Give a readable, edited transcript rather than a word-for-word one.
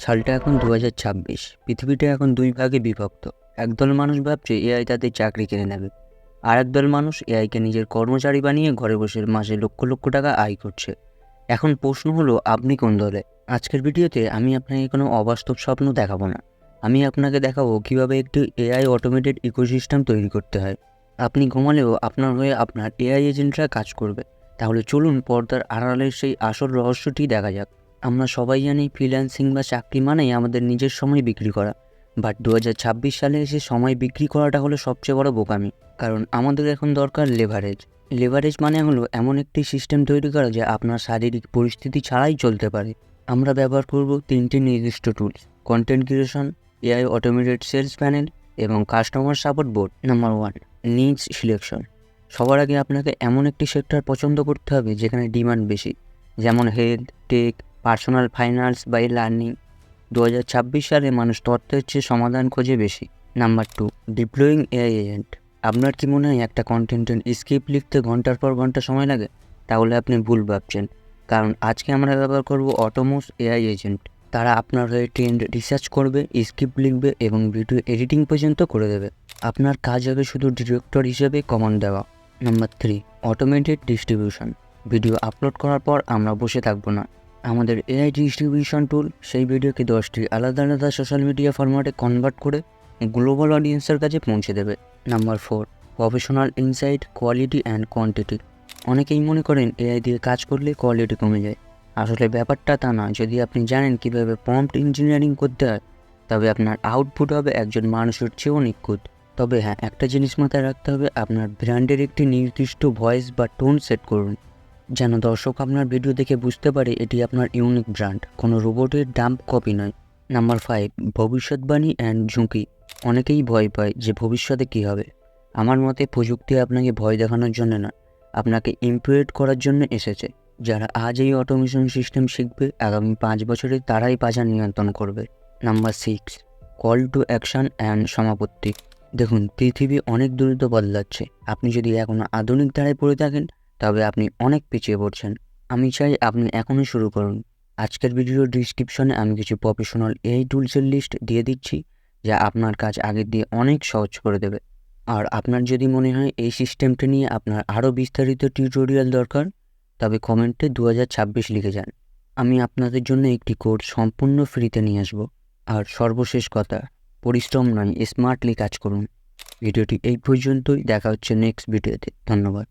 সালটা এখন 2026। পৃথিবীটা এখন দুই ভাগে বিভক্ত। একদল মানুষ ভাবছে এআই তাদের চাকরি কেড়ে নেবে, আর একদল মানুষ এআইকে নিজের কর্মচারী বানিয়ে ঘরে বসে মাসে লক্ষ লক্ষ টাকা আয় করছে। এখন প্রশ্ন হলো, আপনি কোন দলে? আজকের ভিডিওতে আমি আপনাকে কোনো অবাস্তব স্বপ্ন দেখাবো না। আমি আপনাকে দেখাবো কীভাবে একটি এআই অটোমেটেড ইকোসিস্টেম তৈরি করতে হয়। আপনি ঘুমালেও আপনার হয়ে আপনার এআই এজেন্টরা কাজ করবে। তাহলে চলুন পর্দার আড়ালের সেই আসল রহস্যটি দেখা যাক। আমরা সবাই জানি ফ্রিল্যান্সিং বা চাকরি মানেই আমাদের নিজের সময় বিক্রি করা। বাট 2026 সালে এসে সময় বিক্রি করাটা হলো সবচেয়ে বড় বোকামি। কারণ আমাদের এখন দরকার লেভারেজ। লেভারেজ মানে হলো এমন একটি সিস্টেম তৈরি করা যা আপনার শারীরিক পরিস্থিতি ছাড়াই চলতে পারে। আমরা ব্যবহার করব তিনটি নির্দিষ্ট tools: content creation, AI automated sales panel এবং customer support board. Number 1, niche selection. সবার আগে আপনাকে এমন একটি সেক্টর পছন্দ করতে হবে যেখানে ডিমান্ড বেশি, যেমন হেলথ, টেক, পার্সোনাল ফাইন্যান্স বা লার্নিং। 2026 সালে মানুষ তথ্যের চেয়ে সমাধান খোঁজে বেশি। Number 2, ডিপ্লয়িং AI agent. আপনার কি মনে হয় একটা কন্টেন্টের স্ক্রিপ্ট লিখতে ঘন্টার পর ঘন্টা সময় লাগে? তাহলে আপনি ভুল ভাবছেন, কারণ আজকে আমরা ব্যবহার করব অটোমোস এআই এজেন্ট। তারা আপনার হয়ে ট্রেন্ড রিসার্চ করবে, স্ক্রিপ্ট লিখবে এবং ভিডিও এডিটিং পর্যন্ত করে দেবে। আপনার কাজ হবে শুধু ডিরেক্টর হিসেবে কমান্ড দেওয়া। Number 3, automated distribution. Video upload করার পর আমরা বসে থাকবো না। আমাদের এআই ডিস্ট্রিবিউশন টুল সেই ভিডিওকে 10টি আলাদা আলাদা সোশ্যাল মিডিয়া ফরম্যাটে কনভার্ট করে গ্লোবাল অডিয়েন্সের কাছে পৌঁছে দেবে। Number 4, professional insight, quality and quantity. অনেকেই মনে করেন এআই দিয়ে কাজ করলে কোয়ালিটি কমে যায়। আসলে ব্যাপারটা তা না। যদি আপনি জানেন কীভাবে প্রম্পট ইঞ্জিনিয়ারিং করতে হয়, তবে আপনার আউটপুট হবে একজন মানুষের চেয়েও নিখুঁত। তবে হ্যাঁ, একটা জিনিস মাথায় রাখতে হবে, আপনার ব্র্যান্ডের একটি নির্দিষ্ট ভয়েস বা টোন সেট করুন, যেন দর্শক আপনার ভিডিও দেখে বুঝতে পারে এটি আপনার ইউনিক ব্র্যান্ড, কোনো রোবটের ডাম্প কপি নয়। নাম্বার 5, ভবিষ্যৎবাণী অ্যান্ড ঝুঁকি। অনেকেই ভয় পায় যে ভবিষ্যতে কী হবে। আমার মতে প্রযুক্তি আপনাকে ভয় দেখানোর জন্য না, আপনাকে ইমপ্রেস করার জন্য এসেছে। যারা আজ এই অটোমেশন সিস্টেম শিখবে, আগামী 5 বছরে তারাই বাজার নিয়ন্ত্রণ করবে। Number 6, call to action and সমাপত্তি। দেখুন, পৃথিবী অনেক দ্রুত বদলাচ্ছে। আপনি যদি এখনও আধুনিক ধারায় পড়ে থাকেন, তবে আপনি অনেক পিছিয়ে পড়ছেন। আমি চাই আপনি এখনই শুরু করুন। আজকের ভিডিওর ডিসক্রিপশনে আমি কিছু প্রফেশনাল এআই টুলসের লিস্ট দিয়ে দিচ্ছি, যা আপনার কাজ আগের দিয়ে অনেক সহজ করে দেবে। আর আপনার যদি মনে হয় এই সিস্টেমটা নিয়ে আপনার আরও বিস্তারিত টিউটোরিয়াল দরকার, তবে কমেন্টে 2026 লিখে যান। আমি আপনাদের জন্য একটি কোর্স সম্পূর্ণ ফ্রিতে নিয়ে আসবো। আর সর্বশেষ কথা, পরিশ্রম নয়, স্মার্টলি কাজ করুন। ভিডিওটি এই পর্যন্তই। দেখা হচ্ছে নেক্সট ভিডিওতে। ধন্যবাদ।